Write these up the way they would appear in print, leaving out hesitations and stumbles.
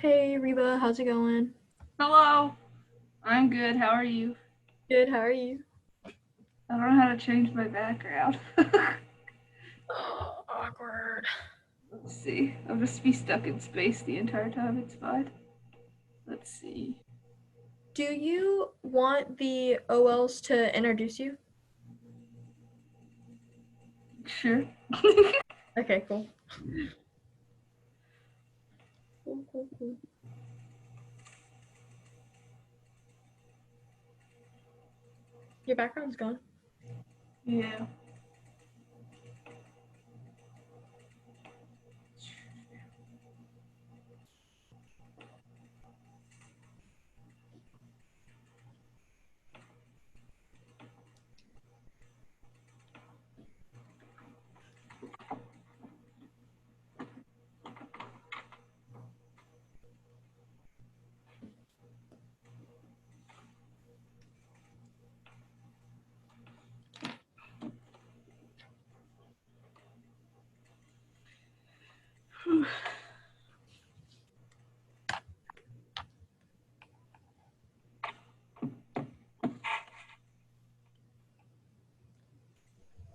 Hey Reba, how's it going? Hello, I'm good. How are you? Good, how are you? I don't know how to change my background. Oh, awkward. Let's see. I'll just be stuck in space the entire time. It's fine. Let's see. Do you want the OLs to introduce you? Sure. Okay, cool. Cool, cool, cool. Your background's gone. Yeah.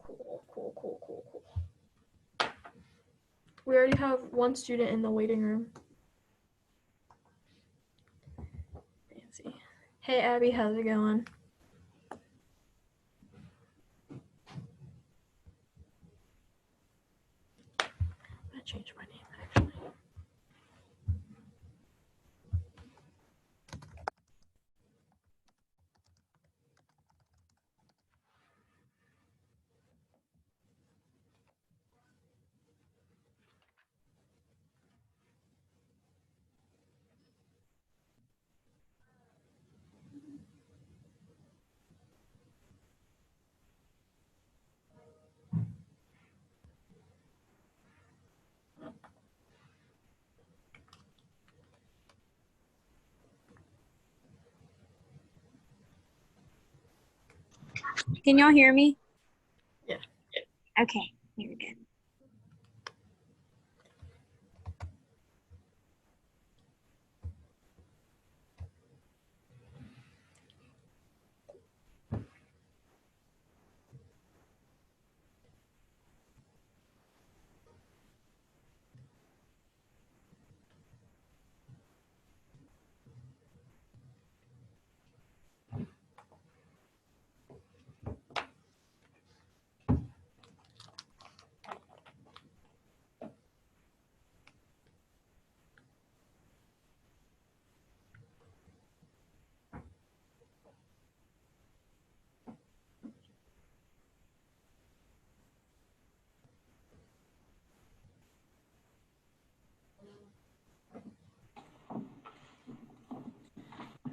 Cool, cool, cool, cool, cool. We already have one student in the waiting room. Fancy. Hey Abby, how's it going? I'm gonna change my name actually. Can y'all hear me? Yeah. Okay, here we go.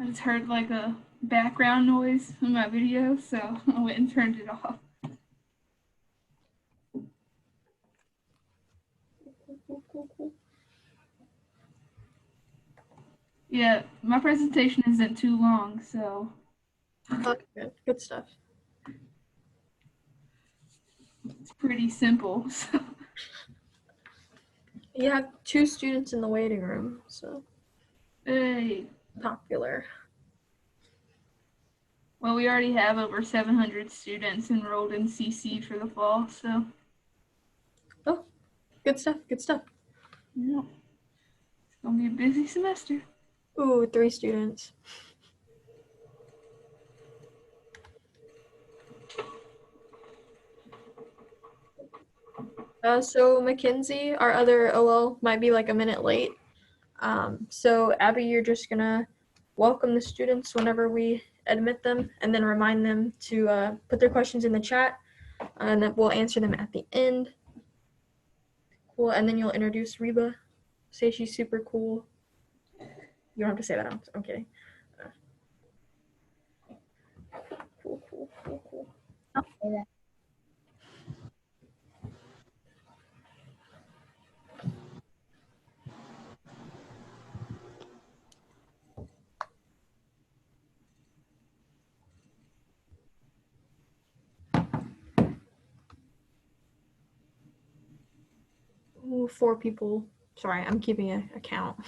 I just heard like a background noise in my video, so I went and turned it off. Cool, cool, cool, cool. Yeah, my presentation isn't too long, so Okay, good. Good stuff. it's pretty simple. So. You have two students in the waiting room, so Hey. popular. Well, we already have over 700 students enrolled in CC for the fall, so Oh, good stuff, good stuff. yeah, it's gonna be a busy semester. Ooh, three students. So Mackenzie, our other OL, might be like a minute late. So Abby, you're just gonna welcome the students whenever we admit them, and then remind them to put their questions in the chat, and then we'll answer them at the end. Cool, and then you'll introduce Reba. Say she's super cool. You don't have to say that. I'm kidding. Cool, cool, cool, cool. I'll say that. Ooh, four people. Sorry, I'm keeping a count.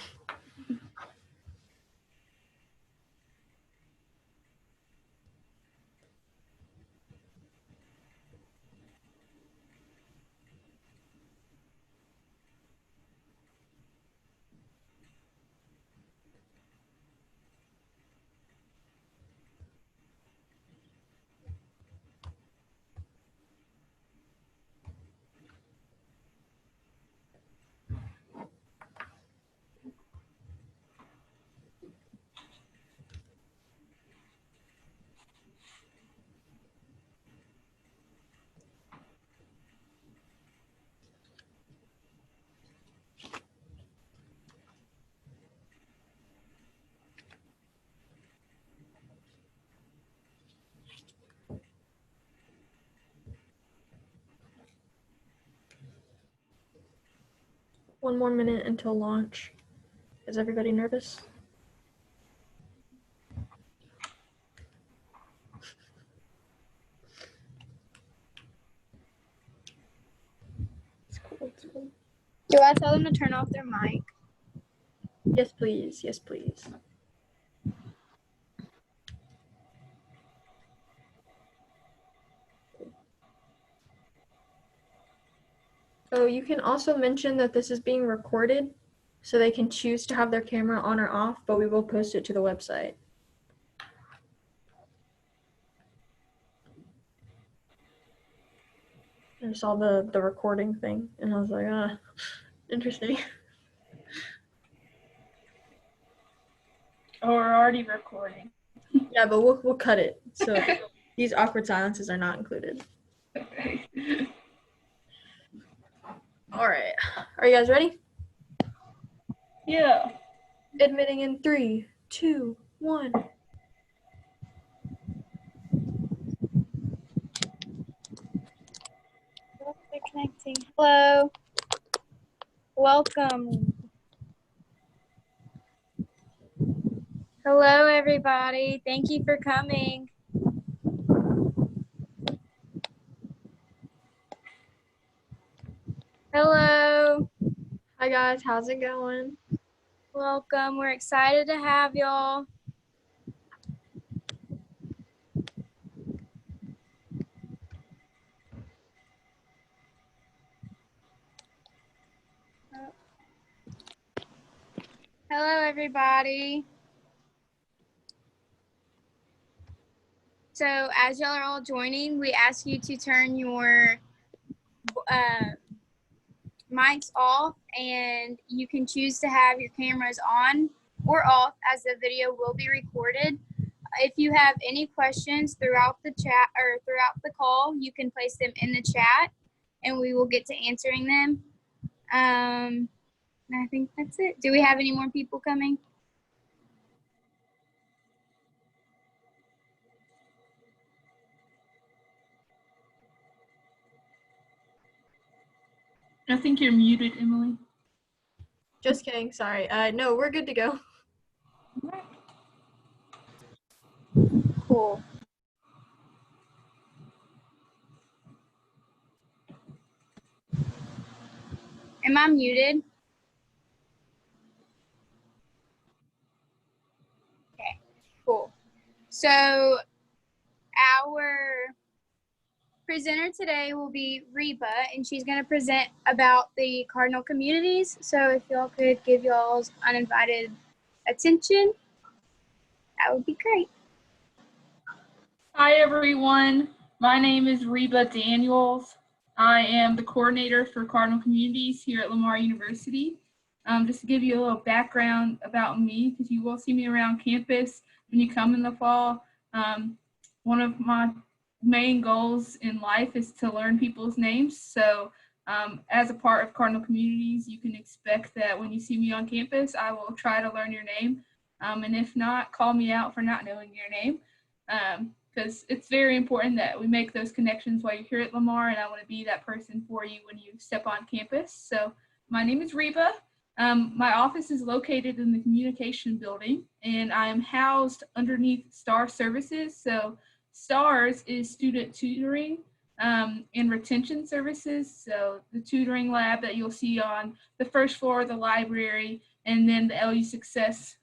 1 more minute until launch. Is everybody nervous? It's cool, it's cool. Do I tell them to turn off their mic? Yes, please. Yes, please. Oh, you can also mention that this is being recorded, so they can choose to have their camera on or off, but we will post it to the website. I saw the recording thing, and I was like, interesting. Oh, we're already recording. Yeah, but we'll cut it, so these awkward silences are not included. Okay. All right, are you guys ready? Yeah. Admitting in 3, 2, 1. They're connecting. Hello. Welcome. Hello, everybody. Thank you for coming. Hello. Hi guys, how's it going? Welcome. We're excited to have y'all. Hello, everybody. So as y'all are all joining, we ask you to turn your mics off, and you can choose to have your cameras on or off, as the video will be recorded. If you have any questions throughout the chat or throughout the call, you can place them in the chat and we will get to answering them. I think that's it. Do we have any more people coming? I think you're muted, Emily. Just kidding, sorry. No, we're good to go. Cool. Am I muted? Okay, cool. So our presenter today will be Reba, and she's going to present about the Cardinal communities. So if y'all could give y'all's uninvited attention, that would be great. Hi, everyone. My name is Reba Daniels. I am the coordinator for Cardinal Communities here at Lamar University. Just to give you a little background about me, because you will see me around campus when you come in the fall. One of my main goals in life is to learn people's names. So as a part of Cardinal Communities, you can expect that when you see me on campus, I will try to learn your name. And if not, call me out for not knowing your name. Because it's very important that we make those connections while you're here at Lamar, and I want to be that person for you when you step on campus. So my name is Reba. My office is located in the communication building, and I am housed underneath STAR Services. So STARS is student tutoring and retention services. So the tutoring lab that you'll see on the first floor of the library, and then the LU Success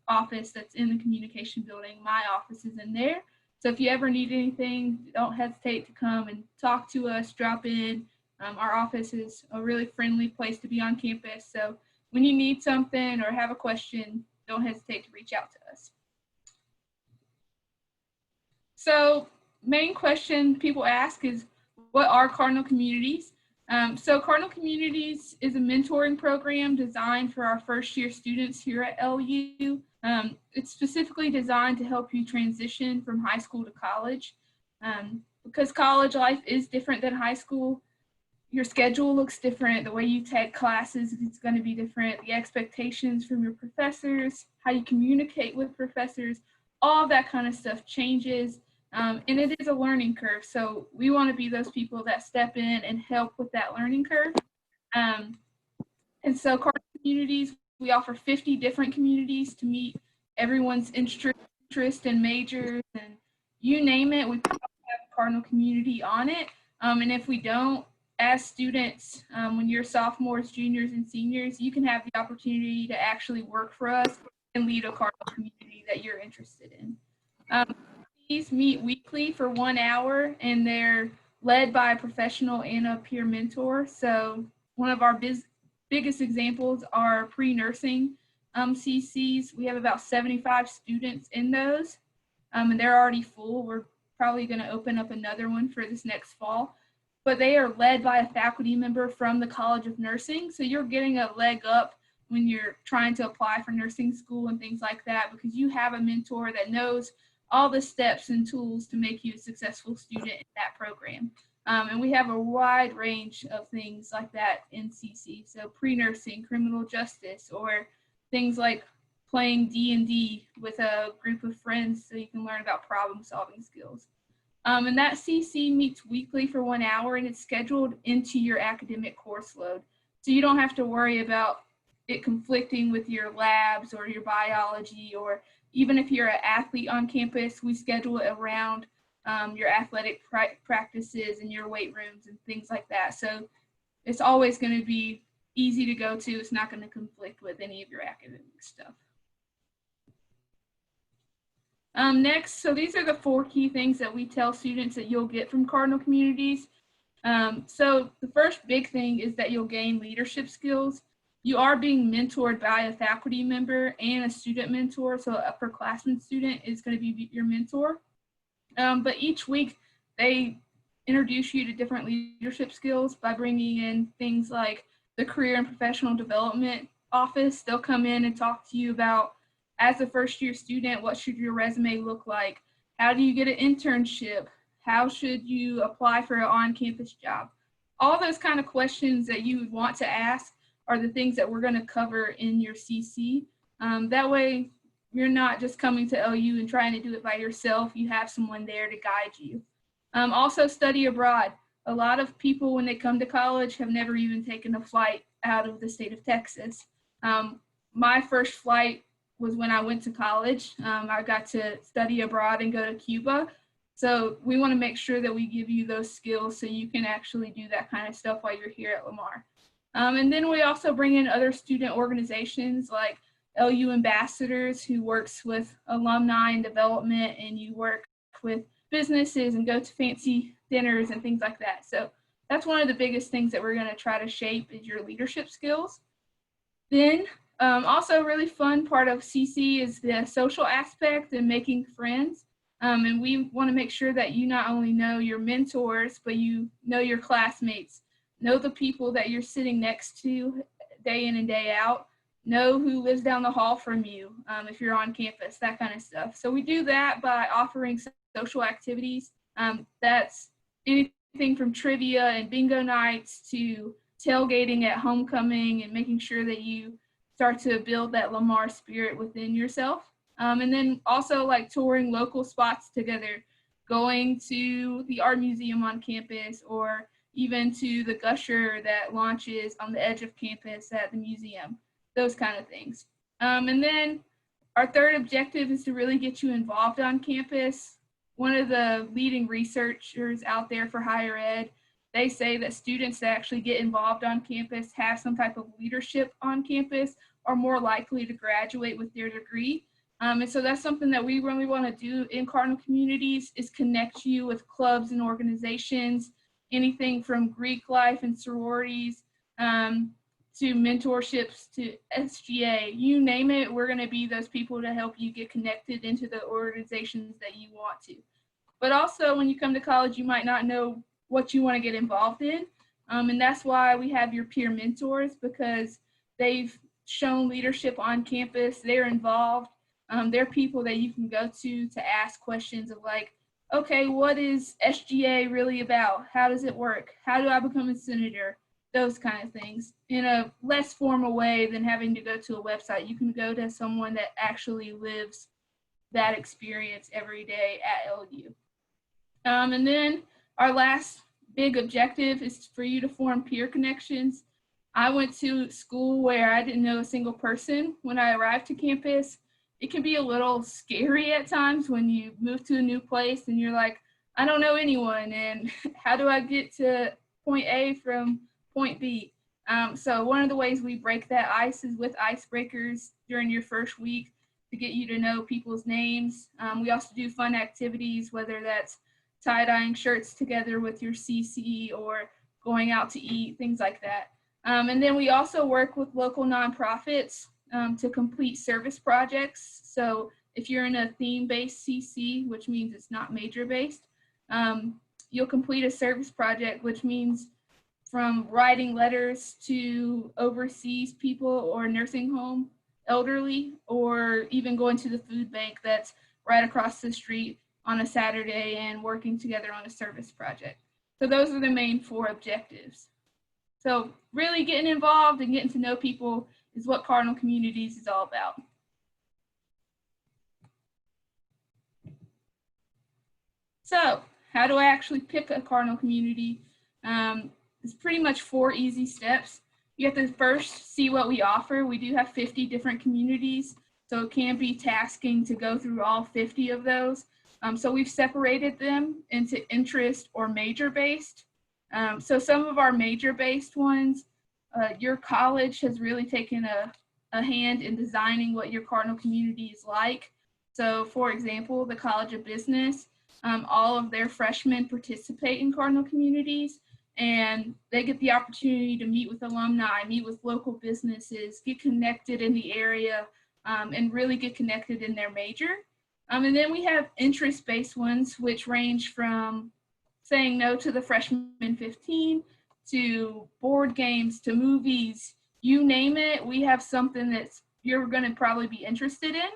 office that's in the communication building. My office is in there. So if you ever need anything, don't hesitate to come and talk to us, drop in. Our office is a really friendly place to be on campus. So when you need something or have a question, don't hesitate to reach out to us. So main question people ask is, what are Cardinal Communities? So Cardinal Communities is a mentoring program designed for our first year students here at LU. It's specifically designed to help you transition from high school to college. Because college life is different than high school, your schedule looks different, the way you take classes is going to be different, the expectations from your professors, how you communicate with professors, all of that kind of stuff changes. And it is a learning curve. So we want to be those people that step in and help with that learning curve. And so Cardinal Communities, we offer 50 different communities to meet everyone's interest and majors, and you name it, we probably have a Cardinal community on it. And if we don't, as students, when you're sophomores, juniors, and seniors, you can have the opportunity to actually work for us and lead a Cardinal community that you're interested in. These meet weekly for 1 hour, and they're led by a professional and a peer mentor. So one of our biggest examples are pre-nursing CCs. We have about 75 students in those, and they're already full. We're probably going to open up another one for this next fall. But they are led by a faculty member from the College of Nursing. So you're getting a leg up when you're trying to apply for nursing school and things like that, because you have a mentor that knows all the steps and tools to make you a successful student in that program. And we have a wide range of things like that in CC. So pre-nursing, criminal justice, or things like playing D&D with a group of friends so you can learn about problem solving skills. And that CC meets weekly for 1 hour, and it's scheduled into your academic course load. So you don't have to worry about it conflicting with your labs or your biology, or even if you're an athlete on campus, we schedule it around your athletic practices and your weight rooms and things like that. So it's always going to be easy to go to. It's not going to conflict with any of your academic stuff. Next, so these are the 4 key things that we tell students that you'll get from Cardinal Communities. So the first big thing is that you'll gain leadership skills. You are being mentored by a faculty member and a student mentor. So an upperclassman student is going to be your mentor. But each week they introduce you to different leadership skills by bringing in things like the career and professional development office. They'll come in and talk to you about, as a first-year student, what should your resume look like? How do you get an internship? How should you apply for an on-campus job? All those kind of questions that you would want to ask are the things that we're going to cover in your CC. That way, you're not just coming to LU and trying to do it by yourself. You have someone there to guide you. Also, study abroad. A lot of people, when they come to college, have never even taken a flight out of the state of Texas. My first flight was when I went to college. I got to study abroad and go to Cuba. So we want to make sure that we give you those skills so you can actually do that kind of stuff while you're here at Lamar. And then we also bring in other student organizations like LU Ambassadors, who works with alumni and development, and you work with businesses and go to fancy dinners and things like that. So that's one of the biggest things that we're going to try to shape is your leadership skills. Then also a really fun part of CC is the social aspect and making friends. And we want to make sure that you not only know your mentors, but you know your classmates, know the people that you're sitting next to day in and day out, know who lives down the hall from you if you're on campus, that kind of stuff. So we do that by offering social activities. That's anything from trivia and bingo nights to tailgating at homecoming and making sure that you start to build that Lamar spirit within yourself. And then also like touring local spots together, going to the art museum on campus, or even to the gusher that launches on the edge of campus at the museum, those kind of things. And then our third objective is to really get you involved on campus. One of the leading researchers out there for higher ed, they say that students that actually get involved on campus, have some type of leadership on campus, are more likely to graduate with their degree. And so that's something that we really want to do in Cardinal Communities, is connect you with clubs and organizations, anything from Greek life and sororities to mentorships to SGA, you name it, we're going to be those people to help you get connected into the organizations that you want to. But also when you come to college, you might not know what you want to get involved in. And that's why we have your peer mentors, because they've shown leadership on campus, they're involved. They're people that you can go to ask questions of like, okay, what is SGA really about? How does it work? How do I become a senator? Those kind of things in a less formal way than having to go to a website. You can go to someone that actually lives that experience every day at LU. And then our last big objective is for you to form peer connections. I went to school where I didn't know a single person when I arrived to campus. It can be a little scary at times when you move to a new place and you're like, I don't know anyone, and how do I get to point A from point B? So one of the ways we break that ice is with icebreakers during your first week to get you to know people's names. We also do fun activities, whether that's tie-dyeing shirts together with your CC or going out to eat, things like that. And then we also work with local nonprofits to complete service projects. So if you're in a theme-based CC, which means it's not major-based, you'll complete a service project, which means from writing letters to overseas people or nursing home elderly, or even going to the food bank that's right across the street on a Saturday and working together on a service project. So those are the main 4 objectives. So really getting involved and getting to know people is what Cardinal Communities is all about. So how do I actually pick a Cardinal community? It's pretty much 4 easy steps. You have to first see what we offer. We do have 50 different communities, so it can be tasking to go through all 50 of those. So we've separated them into interest or major-based. So some of our major-based ones, your college has really taken a hand in designing what your Cardinal community is like. So for example, the College of Business, all of their freshmen participate in Cardinal communities, and they get the opportunity to meet with alumni, meet with local businesses, get connected in the area, and really get connected in their major. And then we have interest-based ones, which range from saying no to the freshman 15 to board games to movies, you name it. We have something that's you're going to probably be interested in.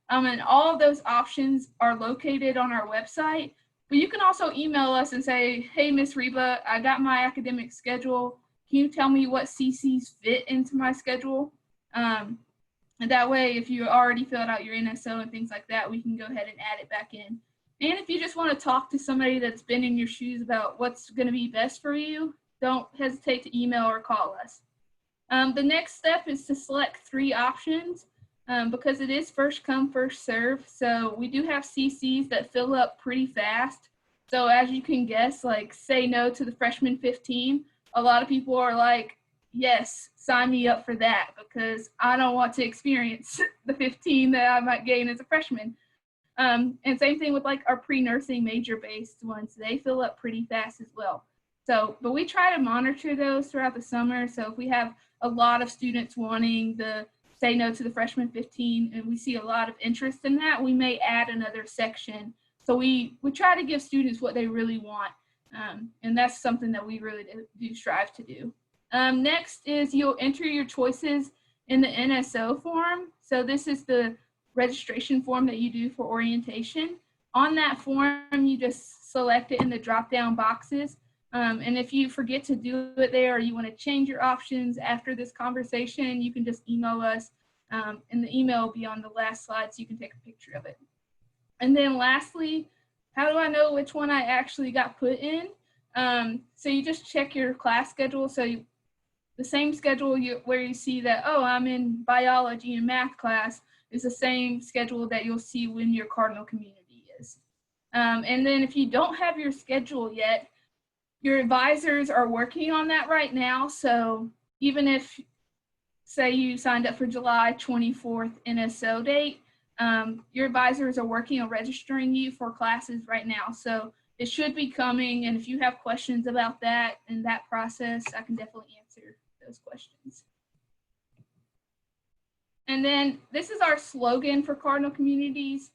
And all of those options are located on our website. But you can also email us and say, hey, Miss Reba, I got my academic schedule. Can you tell me what CCs fit into my schedule? And that way, if you already filled out your NSO and things like that, we can go ahead and add it back in. And if you just want to talk to somebody that's been in your shoes about what's going to be best for you, don't hesitate to email or call us. The next step is to select 3 options. Because it is first come, first serve. So we do have CCs that fill up pretty fast. So as you can guess, like say no to the freshman 15, a lot of people are like, yes, sign me up for that because I don't want to experience the 15 that I might gain as a freshman. And same thing with like our pre-nursing major-based ones. They fill up pretty fast as well. So, but we try to monitor those throughout the summer. So if we have a lot of students wanting the say no to the freshman 15 and we see a lot of interest in that, we may add another section. So we try to give students what they really want. And that's something that we really do strive to do. Next is you'll enter your choices in the NSO form. So this is the registration form that you do for orientation. On that form, you just select it in the drop-down boxes. And if you forget to do it there or you want to change your options after this conversation, you can just email us. And the email will be on the last slide so you can take a picture of it. And then lastly, how do I know which one I actually got put in? So you just check your class schedule. So the same schedule where you see that, oh, I'm in biology and math class is the same schedule that you'll see when your Cardinal community is. And then if you don't have your schedule yet, your advisors are working on that right now. So even if, say you signed up for July 24th NSO date, your advisors are working on registering you for classes right now. So it should be coming. And if you have questions about that and that process, I can definitely answer those questions. And then this is our slogan for Cardinal Communities.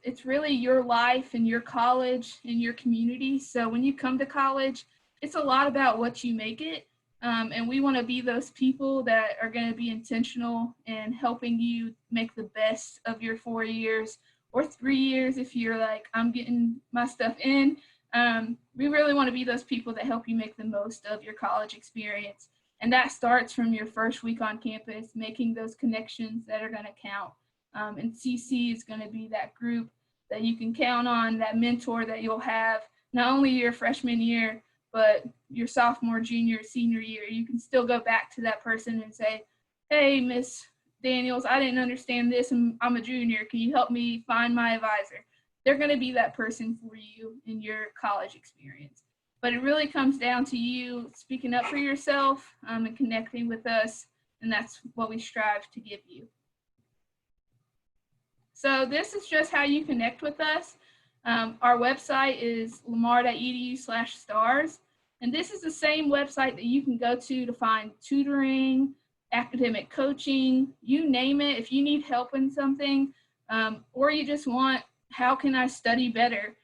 It's really your life and your college and your community. So when you come to college, it's a lot about what you make it. And we want to be those people that are going to be intentional in helping you make the best of your 4 years or 3 years if you're like, I'm getting my stuff in. We really want to be those people that help you make the most of your college experience. And that starts from your first week on campus, making those connections that are going to count. And CC is going to be that group that you can count on, that mentor that you'll have not only your freshman year, but your sophomore, junior, senior year, you can still go back to that person and say, hey, Miss Daniels, I didn't understand this, and I'm a junior. Can you help me find my advisor? They're going to be that person for you in your college experience. But it really comes down to you speaking up for yourself and connecting with us, and that's what we strive to give you. So this is just how you connect with us. Our website is lamar.edu/stars, and this is the same website that you can go to find tutoring, academic coaching, you name it. If you need help in something, or you just want, how can I study better?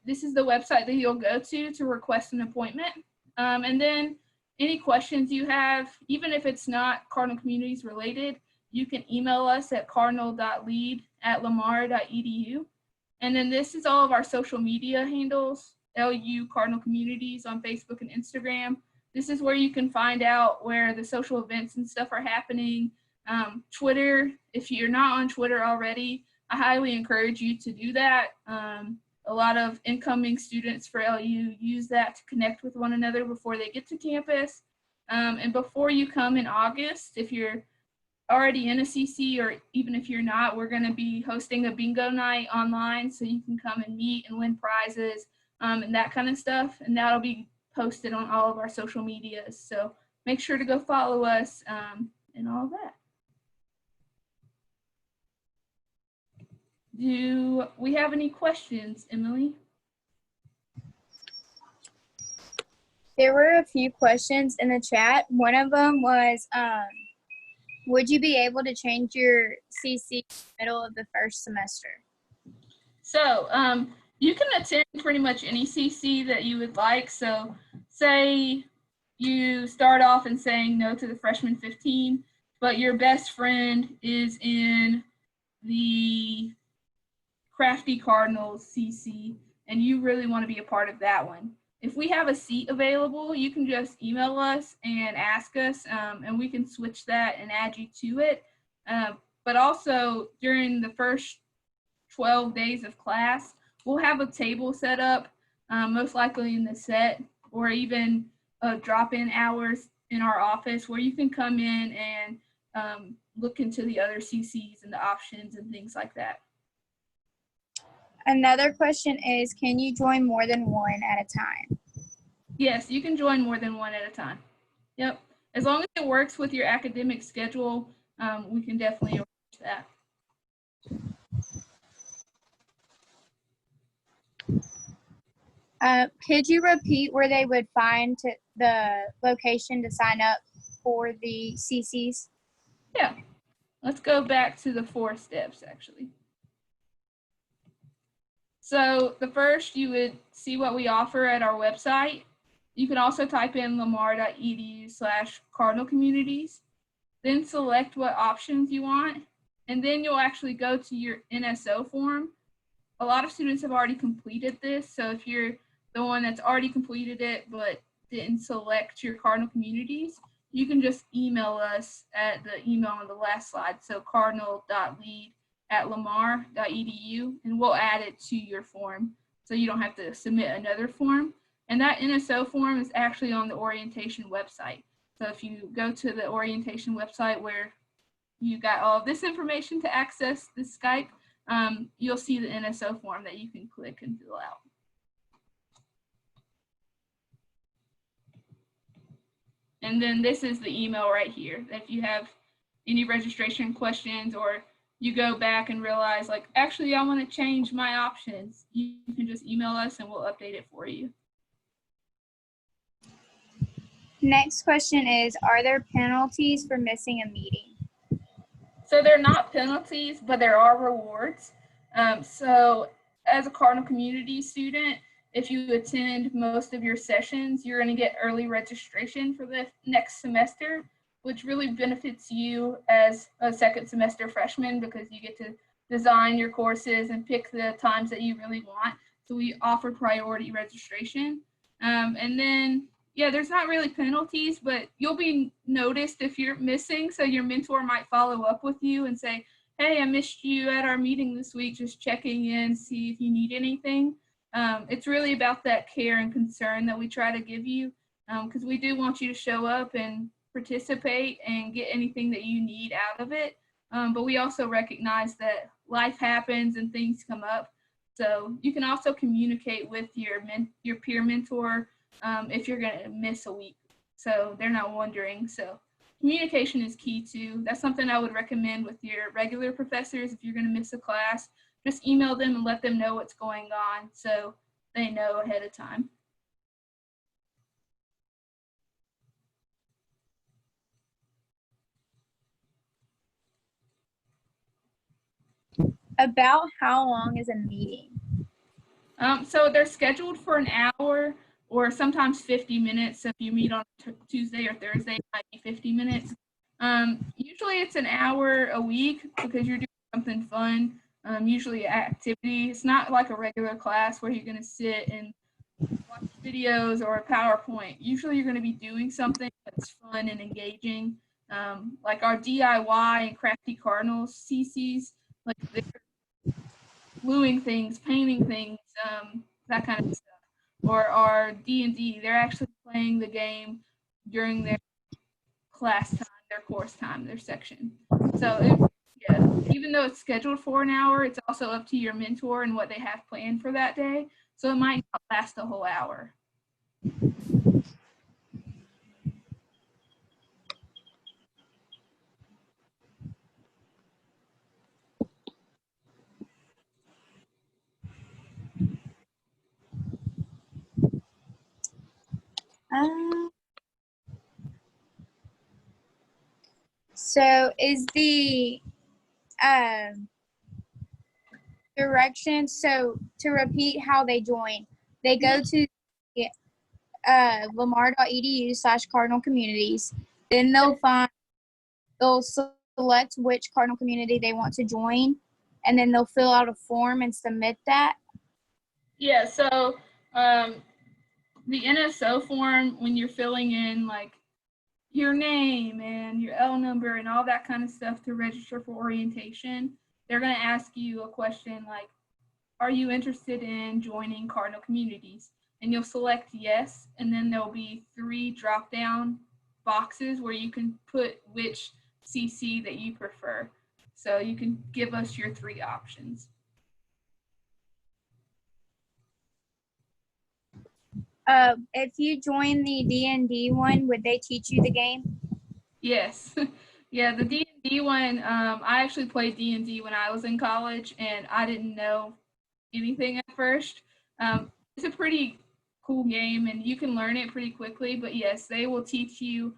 This is the website that you'll go to request an appointment. And then any questions you have, even if it's not Cardinal Communities related, you can email us at cardinal.lead@lamar.edu. And then this is all of our social media handles, LU Cardinal Communities on Facebook and Instagram. This is where you can find out where the social events and stuff are happening. Twitter, if you're not on Twitter already, I highly encourage you to do that. A lot of incoming students for LU use that to connect with one another before they get to campus. And before you come in August, if you're already in a CC, or even if you're not, we're going to be hosting a bingo night online, so you can come and meet and win prizes and that kind of stuff. And that'll be posted on all of our social medias. So make sure to go follow us and all that. Do we have any questions, Emily? There were a few questions in the chat. One of them was, would you be able to change your CC in the middle of the first semester? So you can attend pretty much any CC that you would like. So say you start off and saying no to the freshman 15, but your best friend is in the Crafty Cardinals CC, and you really want to be a part of that one. If we have a seat available, you can just email us and ask us, and we can switch that and add you to it. But also during the first 12 days of class, we'll have a table set up, most likely in the set, or even drop-in hours in our office where you can come in and look into the other CCs and the options and things like that. Another question is, can you join more than one at a time? Yes, you can join more than one at a time. Yep. As long as it works with your academic schedule, we can definitely arrange that. Could you repeat where they would find the location to sign up for the CCs? Yeah. Let's go back to the 4 steps, actually. So the first, you would see what we offer at our website. You can also type in lamar.edu/Cardinal Communities, then select what options you want, and then you'll actually go to your NSO form. A lot of students have already completed this, so if you're the one that's already completed it but didn't select your Cardinal Communities, you can just email us at the email on the last slide, so cardinal.lead@lamar.edu, and we'll add it to your form so you don't have to submit another form. And that NSO form is actually on the orientation website. So if you go to the orientation website where you got all of this information to access the Skype, you'll see the NSO form that you can click and fill out. And then this is the email right here. If you have any registration questions, or you go back and realize, like, actually, I want to change my options, you can just email us and we'll update it for you. Next question is, are there penalties for missing a meeting? So they're not penalties, but there are rewards. So as a Cardinal Community student, if you attend most of your sessions, you're going to get early registration for the next semester, which really benefits you as a second semester freshman because you get to design your courses and pick the times that you really want. So we offer priority registration. And then, yeah, there's not really penalties, but you'll be noticed if you're missing. So your mentor might follow up with you and say, hey, I missed you at our meeting this week, just checking in, see if you need anything. It's really about that care and concern that we try to give you, because we do want you to show up and participate and get anything that you need out of it. But we also recognize that life happens and things come up. So you can also communicate with your peer mentor if you're going to miss a week, so they're not wondering. So communication is key too. That's something I would recommend with your regular professors. If you're going to miss a class, just email them and let them know what's going on so they know ahead of time. About how long is a meeting? So they're scheduled for an hour or sometimes 50 minutes. So if you meet on Tuesday or Thursday, it might be 50 minutes. Usually it's an hour a week because you're doing something fun, usually an activity. It's not like a regular class where you're going to sit and watch videos or a PowerPoint. Usually you're going to be doing something that's fun and engaging, like our DIY and Crafty Cardinals CCs, like they're gluing things, painting things, that kind of stuff. Or our D&D, they're actually playing the game during their class time, their course time, their section. So yeah, even though it's scheduled for an hour, it's also up to your mentor and what they have planned for that day. So it might not last a whole hour. So is the direction, so to repeat how they join, they go to lamar.edu/Cardinal Communities. Then they'll select which Cardinal community they want to join, and then they'll fill out a form and submit that. Yeah, so the NSO form, when you're filling in like your name and your L number and all that kind of stuff to register for orientation, they're going to ask you a question like, are you interested in joining Cardinal Communities? And you'll select yes, and then there'll be 3 drop-down boxes where you can put which CC that you prefer. So you can give us your 3 options. If you join the D&D one, would they teach you the game? Yes. Yeah, the D&D one, I actually played D&D when I was in college, and I didn't know anything at first. It's a pretty cool game, and you can learn it pretty quickly, but yes, they will teach you.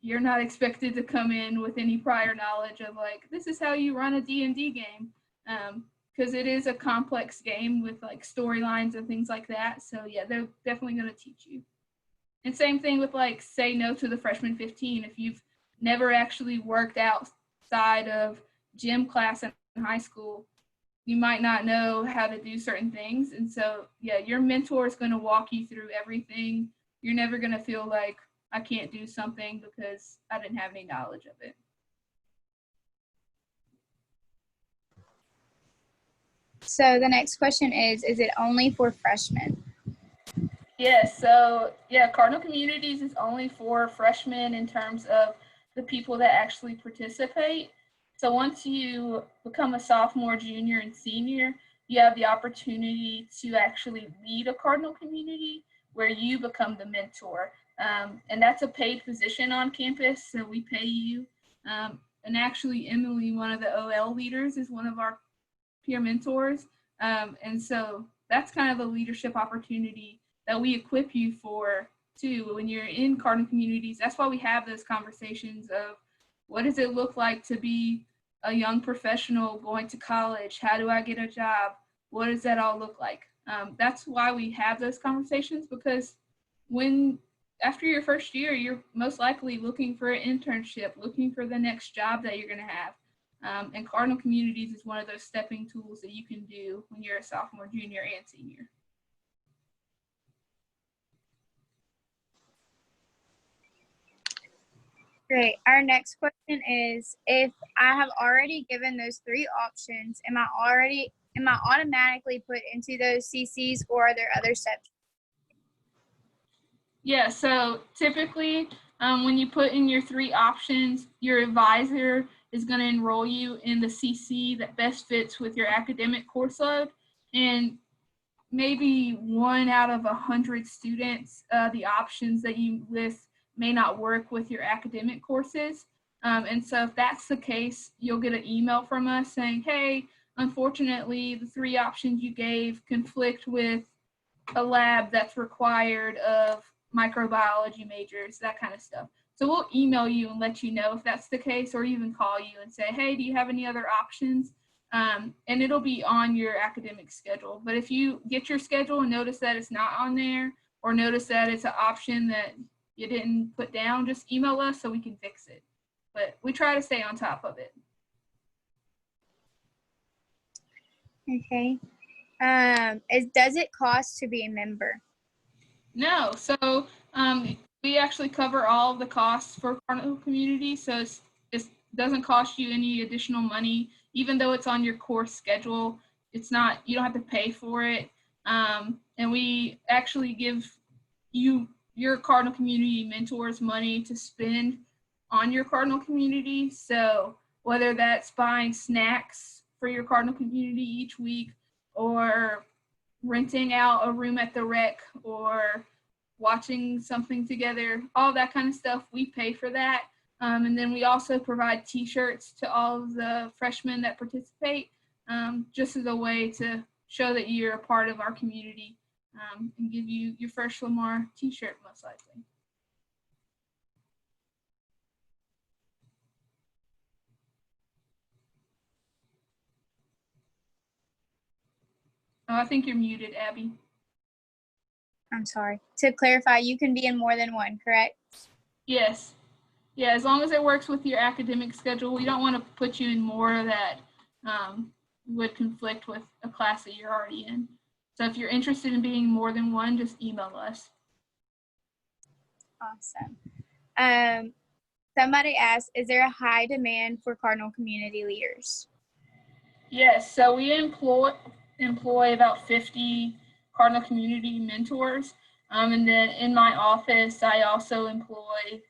You're not expected to come in with any prior knowledge of like, this is how you run a D&D game, because it is a complex game with like storylines and things like that. So yeah, they're definitely going to teach you. And same thing with like say no to the freshman 15. If you've never actually worked outside of gym class in high school, you might not know how to do certain things. And so, yeah, your mentor is going to walk you through everything. You're never going to feel like I can't do something because I didn't have any knowledge of it. So the next question is it only for freshmen? Yes, so yeah, Cardinal Communities is only for freshmen in terms of the people that actually participate. So once you become a sophomore, junior, and senior, you have the opportunity to actually lead a Cardinal community where you become the mentor. And that's a paid position on campus, so we pay you. And actually, Emily, one of the OL leaders, is one of our peer mentors. And so that's kind of the leadership opportunity that we equip you for too when you're in Cardinal communities. That's why we have those conversations of what does it look like to be a young professional going to college? How do I get a job? What does that all look like? That's why we have those conversations, because when after your first year, you're most likely looking for an internship, looking for the next job that you're going to have. And Cardinal Communities is one of those stepping tools that you can do when you're a sophomore, junior, and senior. Great. Our next question is, if I have already given those 3 options, am I already am I automatically put into those CCs, or are there other steps? Yeah, so typically when you put in your 3 options, your advisor is going to enroll you in the CC that best fits with your academic course load. And maybe 1 out of 100 students, the options that you list may not work with your academic courses. And so if that's the case, you'll get an email from us saying, hey, unfortunately, the 3 options you gave conflict with a lab that's required of microbiology majors, that kind of stuff. So we'll email you and let you know if that's the case, or even call you and say, hey, do you have any other options? And it'll be on your academic schedule. But if you get your schedule and notice that it's not on there, or notice that it's an option that you didn't put down, just email us so we can fix it. But we try to stay on top of it. Okay. Does it cost to be a member? No, so we actually cover all of the costs for Cardinal Community, so it doesn't cost you any additional money, even though it's on your course schedule. It's not, you don't have to pay for it, and we actually give you your Cardinal Community mentors money to spend on your Cardinal Community. So whether that's buying snacks for your Cardinal Community each week, or renting out a room at the rec, or watching something together, all that kind of stuff, we pay for that. And then we also provide t-shirts to all of the freshmen that participate, just as a way to show that you're a part of our community, and give you your first Lamar t-shirt most likely. Oh, I think you're muted, Abby. I'm sorry. To clarify, you can be in more than one, correct? Yes. Yeah, as long as it works with your academic schedule. We don't want to put you in more that would conflict with a class that you're already in. So if you're interested in being more than one, just email us. Awesome. Somebody asked, is there a high demand for Cardinal community leaders? Yes, so we employ about 50 Cardinal community mentors. And then in my office, I also employ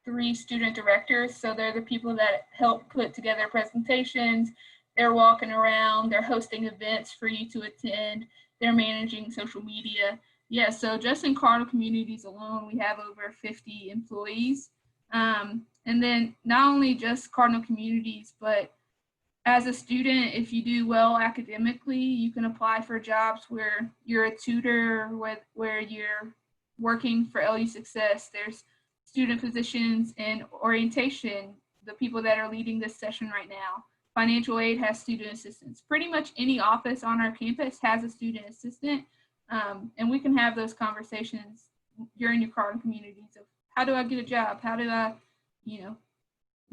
3 student directors. So they're the people that help put together presentations. They're walking around, they're hosting events for you to attend, they're managing social media. Yeah, so just in Cardinal communities alone, we have over 50 employees. And then not only just Cardinal communities, but as a student, if you do well academically, you can apply for jobs where you're a tutor, where you're working for LU Success. There's student positions in orientation, the people that are leading this session right now. Financial aid has student assistants. Pretty much any office on our campus has a student assistant, and we can have those conversations during your Cardinal communities of how do I get a job? How do I,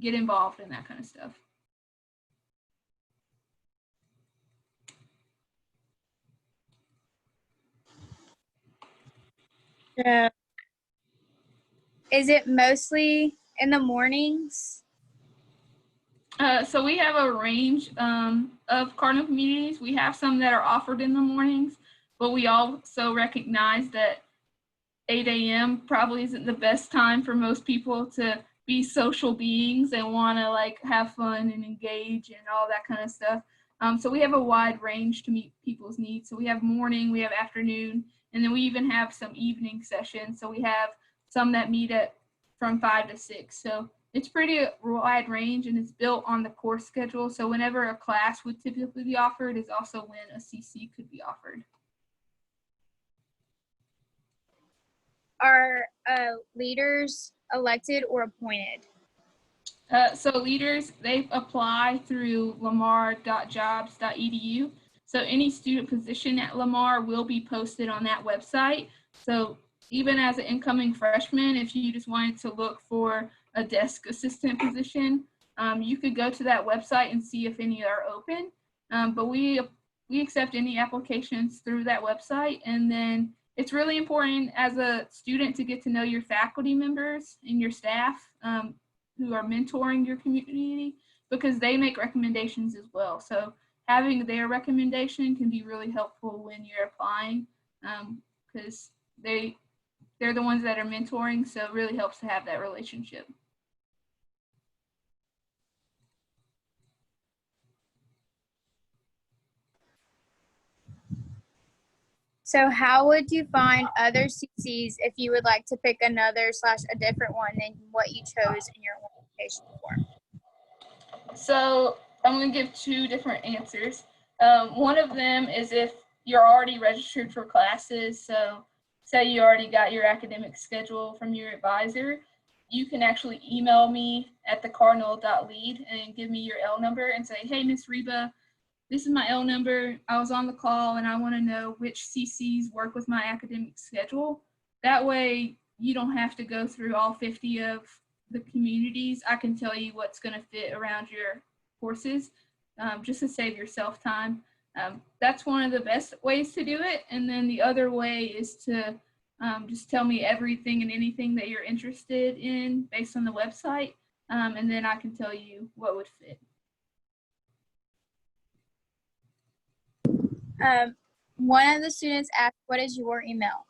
get involved in that kind of stuff. Is it mostly in the mornings? So we have a range of Cardinal communities. We have some that are offered in the mornings, but we also recognize that 8 a.m. probably isn't the best time for most people to be social beings and want to like have fun and engage and all that kind of stuff. So we have a wide range to meet people's needs. So we have morning, we have afternoon, and then we even have some evening sessions. So we have some that meet at from 5 to 6. So it's pretty wide range, and it's built on the course schedule. So whenever a class would typically be offered is also when a CC could be offered. Are leaders elected or appointed? So leaders, they apply through lamar.jobs.edu. So any student position at Lamar will be posted on that website. So even as an incoming freshman, if you just wanted to look for a desk assistant position, you could go to that website and see if any are open. But we accept any applications through that website. And then it's really important as a student to get to know your faculty members and your staff who are mentoring your community, because they make recommendations as well. So having their recommendation can be really helpful when you're applying, because they're the ones that are mentoring, so it really helps to have that relationship. So how would you find other CCs if you would like to pick another / a different one than what you chose in your application form? So I'm going to give two different answers. One of them is if you're already registered for classes. So say you already got your academic schedule from your advisor, you can actually email me at thecardinal.lead and give me your L number and say, hey, Miss Reba, this is my L number. I was on the call and I want to know which CCs work with my academic schedule. That way you don't have to go through all 50 of the communities. I can tell you what's going to fit around your courses, just to save yourself time. That's one of the best ways to do it. And then the other way is to just tell me everything and anything that you're interested in based on the website. And then I can tell you what would fit. One of the students asked, what is your email?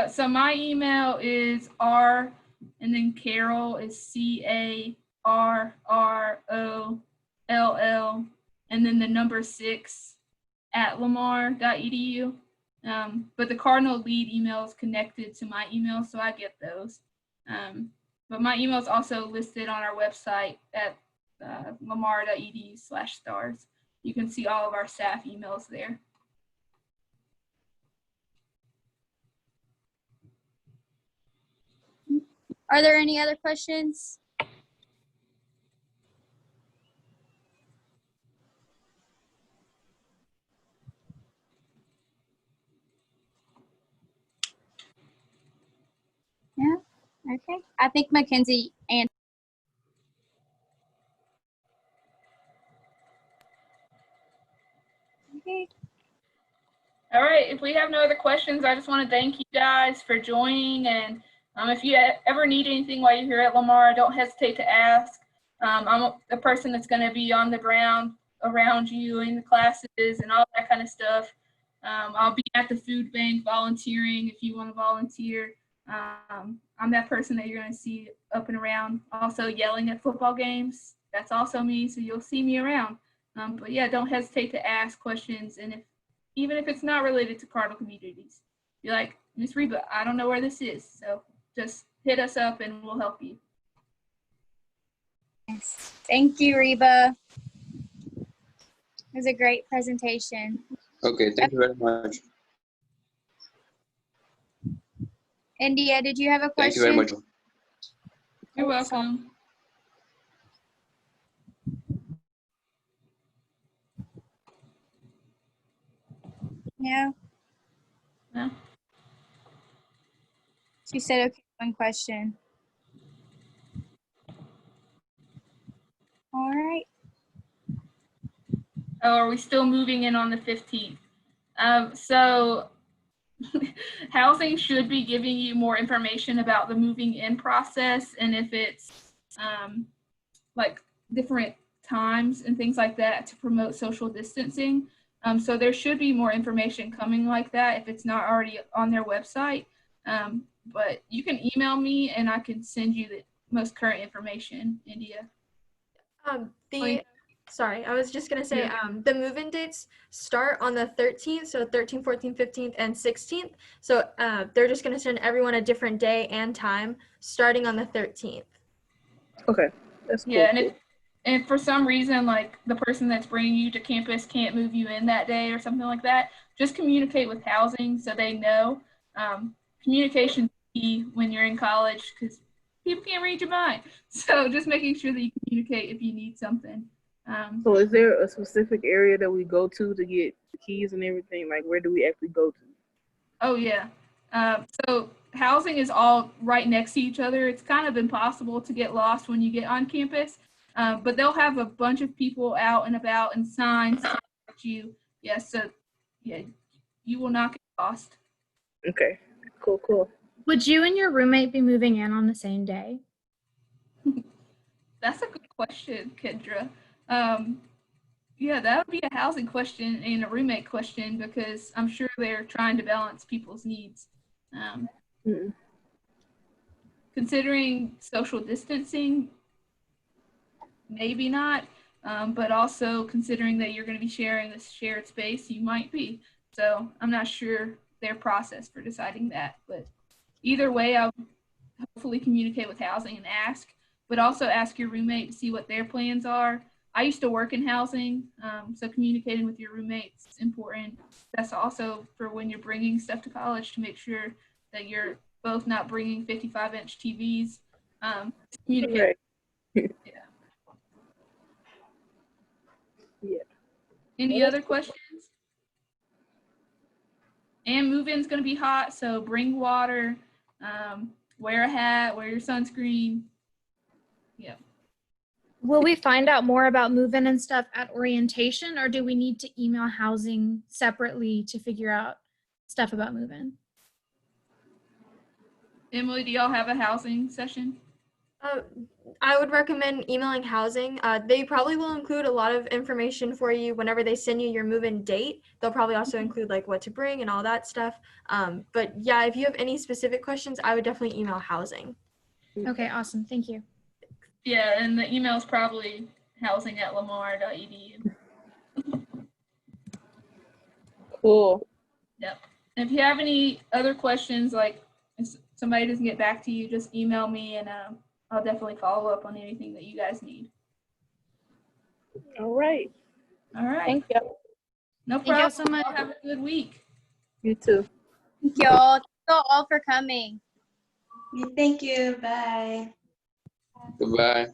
So my email is R and then Carol is CARROLL and then the number 6 at lamar.edu. But the Cardinal lead email is connected to my email, so I get those. But my email is also listed on our website at lamar.edu/stars. You can see all of our staff emails there. Are there any other questions? Yeah, okay. I think Mackenzie and okay. All right, if we have no other questions, I just want to thank you guys for joining. And if you ever need anything while you're here at Lamar, don't hesitate to ask. I'm the person that's going to be on the ground around you in the classes and all that kind of stuff. I'll be at the food bank volunteering if you want to volunteer. I'm that person that you're going to see up and around. Also yelling at football games. That's also me, so you'll see me around. But yeah, don't hesitate to ask questions. And even if it's not related to Cardinal communities, you're like, Miss Reba, I don't know where this is. So just hit us up and we'll help you. Yes. Thank you, Reba. It was a great presentation. Okay, thank you very much. India, did you have a question? Thank you very much. You're welcome. No? No. She said, okay, one question. All right. Oh, are we still moving in on the 15th? So housing should be giving you more information about the moving in process and if it's like different times and things like that to promote social distancing. So there should be more information coming like that if it's not already on their website. But you can email me and I can send you the most current information, India. Sorry, I was just going to say the move-in dates start on the 13th, so 13th, 14th, 15th, and 16th. So they're just going to send everyone a different day and time starting on the 13th. Okay, that's cool. Yeah, and if for some reason, like the person that's bringing you to campus can't move you in that day or something like that, just communicate with housing so they know. Communication is key when you're in college because people can't read your mind. So just making sure that you communicate if you need something. So is there a specific area that we go to get the keys and everything? Like, where do we actually go to? Oh, yeah. So housing is all right next to each other. It's kind of impossible to get lost when you get on campus, but they'll have a bunch of people out and about and signs to direct you. Yeah, so yeah, you will not get lost. Okay, cool. Would you and your roommate be moving in on the same day? That's a good question, Kendra. Yeah, that would be a housing question and a roommate question because I'm sure they're trying to balance people's needs. Mm. Considering social distancing, maybe not, but also considering that you're going to be sharing this shared space, you might be. So I'm not sure their process for deciding that, but either way, I'll hopefully communicate with housing and ask, but also ask your roommate to see what their plans are. I used to work in housing, so communicating with your roommates is important. That's also for when you're bringing stuff to college to make sure that you're both not bringing 55-inch TVs. Communicate. Right. Yeah. Yeah. Any other questions? And move-in's going to be hot, so bring water, wear a hat, wear your sunscreen. Yeah. Will we find out more about move-in and stuff at orientation, or do we need to email housing separately to figure out stuff about move-in? Emily, do y'all have a housing session? I would recommend emailing housing. They probably will include a lot of information for you whenever they send you your move-in date. They'll probably also include like what to bring and all that stuff. But yeah, if you have any specific questions, I would definitely email housing. Okay, awesome. Thank you. Yeah, and the email is probably housing@lamar.edu. Cool. Yep. And if you have any other questions, like if somebody doesn't get back to you, just email me and I'll definitely follow up on anything that you guys need. All right. All right. Thank you. No Thank y'all problem. so much. Y'all have a good week. You too. Thank y'all. Thank y'all all for coming. Thank you. Bye. Goodbye.